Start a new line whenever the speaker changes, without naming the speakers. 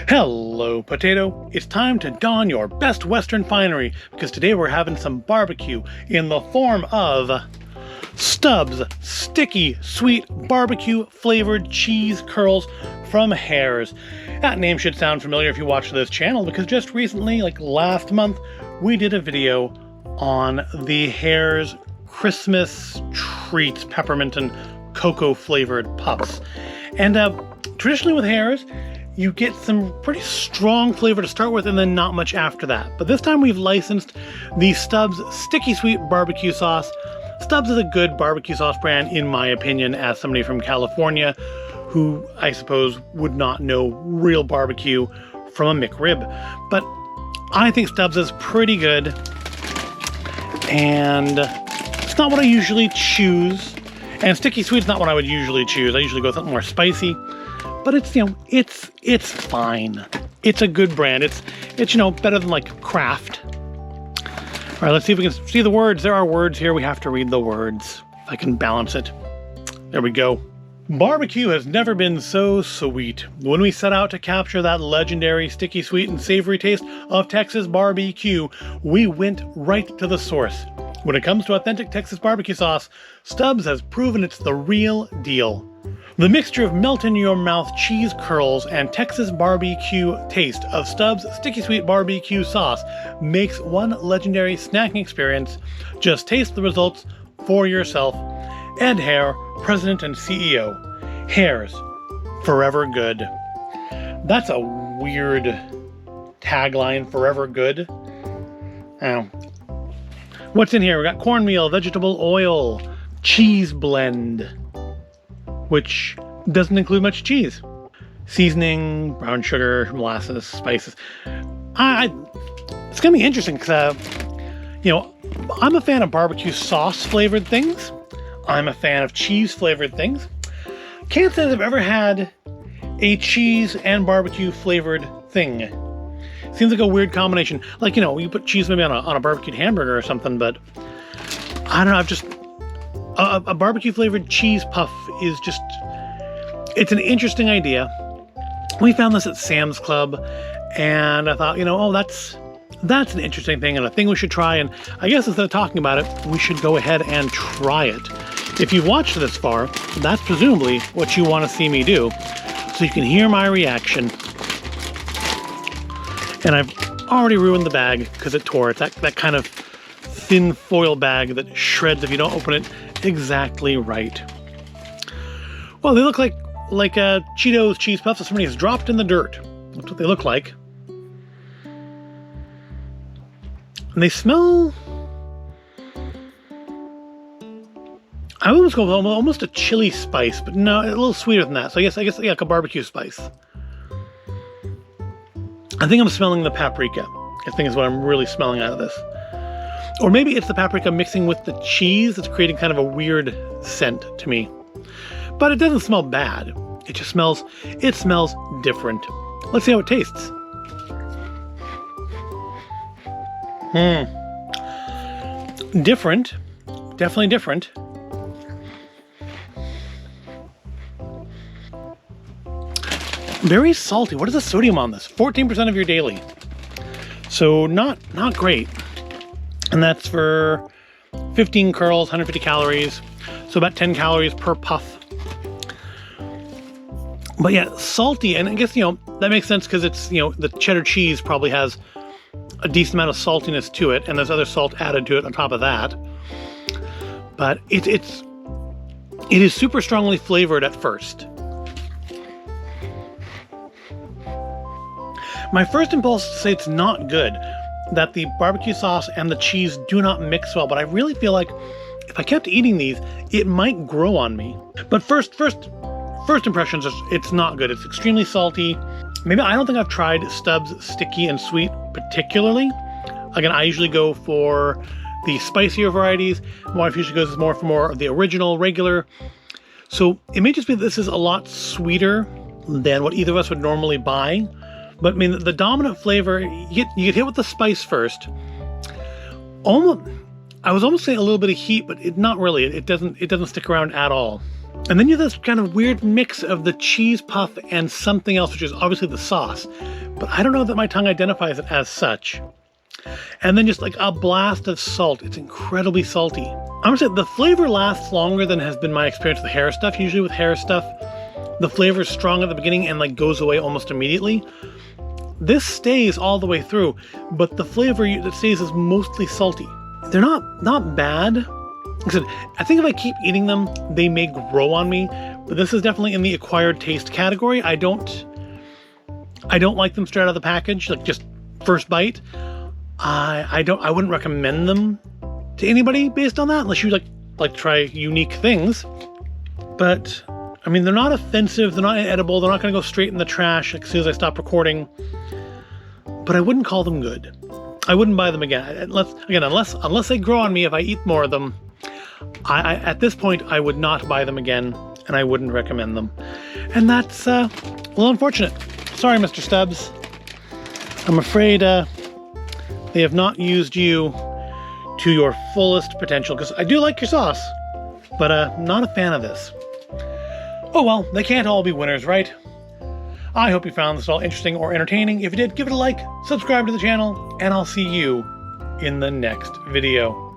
Hello, potato. It's time to don your best Western finery because today we're having some barbecue in the form of Stubb's sticky, sweet barbecue flavored cheese curls from Herr's. That name should sound familiar if you watch this channel because just recently, like last month, we did a video on the Herr's Christmas treats, peppermint and cocoa flavored puffs. And traditionally with Herr's, you get some pretty strong flavor to start with and then not much after that. But this time we've licensed the Stubb's Sticky Sweet Barbecue Sauce. Stubb's is a good barbecue sauce brand, in my opinion, as somebody from California who I suppose would not know real barbecue from a McRib. But I think Stubb's is pretty good. And it's not what I usually choose. And Sticky Sweet's not what I would usually choose. I usually go with something more spicy. But it's, it's fine. It's a good brand. It's better than like Kraft. All right, let's see if we can see the words. There are words here. We have to read the words. If I can balance it. There we go. Barbecue has never been so sweet. When we set out to capture that legendary sticky, sweet, and savory taste of Texas barbecue, we went right to the source. When it comes to authentic Texas barbecue sauce, Stubb's has proven it's the real deal. The mixture of melt-in-your-mouth cheese curls and Texas barbecue taste of Stubb's Sticky Sweet Barbecue Sauce makes one legendary snacking experience. Just taste the results for yourself. Ed Herr, President and CEO. Herr's, forever good. That's a weird tagline, forever good. What's in here? We got cornmeal, vegetable oil, cheese blend, which doesn't include much cheese. Seasoning, brown sugar, molasses, spices. It's gonna be interesting because, I'm a fan of barbecue sauce flavored things. I'm a fan of cheese flavored things. Can't say I've ever had a cheese and barbecue flavored thing. Seems like a weird combination. Like, you put cheese maybe on a barbecued hamburger or something, but I don't know, a barbecue flavored cheese puff is just, it's an interesting idea. We found this at Sam's Club and I thought, that's an interesting thing and a thing we should try. And I guess instead of talking about it, we should go ahead and try it. If you've watched this far, that's presumably what you want to see me do. So you can hear my reaction. And I've already ruined the bag because it tore. It's that kind of thin foil bag that shreds if you don't open it exactly right. Well, they look like Cheetos cheese puffs that somebody has dropped in the dirt. That's what they look like. And they smell, I almost go almost a chili spice, but no, a little sweeter than that. So I guess yeah, like a barbecue spice. I think I'm smelling the paprika. I think is what I'm really smelling out of this. Or maybe it's the paprika mixing with the cheese that's creating kind of a weird scent to me. But it doesn't smell bad. It just smells different. Let's see how it tastes. Different. Definitely different. Very salty. What is the sodium on this? 14% of your daily. So not great. And that's for 15 curls, 150 calories. So about 10 calories per puff. But yeah, salty. And I guess, that makes sense because it's, the cheddar cheese probably has a decent amount of saltiness to it. And there's other salt added to it on top of that. But it is super strongly flavored at first. My first impulse is to say it's not good, that the barbecue sauce and the cheese do not mix well, but I really feel like if I kept eating these, it might grow on me. But first impressions, it's not good. It's extremely salty. Maybe I don't think I've tried Stubb's Sticky and Sweet particularly. Again, I usually go for the spicier varieties. My wife usually goes more for more of the original, regular. So it may just be that this is a lot sweeter than what either of us would normally buy. But I mean, the dominant flavor, you get hit with the spice first. I was almost saying a little bit of heat, but not really. It doesn't stick around at all. And then you have this kind of weird mix of the cheese puff and something else, which is obviously the sauce. But I don't know that my tongue identifies it as such. And then just like a blast of salt. It's incredibly salty. I'm gonna say the flavor lasts longer than has been my experience with Herr stuff. Usually with Herr stuff, the flavor is strong at the beginning and like goes away almost immediately. This stays all the way through, but the flavor that stays is mostly salty. They're not bad. Like I said, I think if I keep eating them, they may grow on me, but this is definitely in the acquired taste category. I don't like them straight out of the package, like just first bite. I wouldn't recommend them to anybody based on that, unless you like try unique things. But I mean, they're not offensive, they're not edible, they're not going to go straight in the trash as soon as I stop recording. But I wouldn't call them good. I wouldn't buy them again. Unless they grow on me if I eat more of them. At this point, I would not buy them again, and I wouldn't recommend them. And that's well, unfortunate. Sorry, Mr. Stubbs. I'm afraid they have not used you to your fullest potential, because I do like your sauce, but not a fan of this. Oh well, they can't all be winners, right? I hope you found this all interesting or entertaining. If you did, give it a like, subscribe to the channel, and I'll see you in the next video.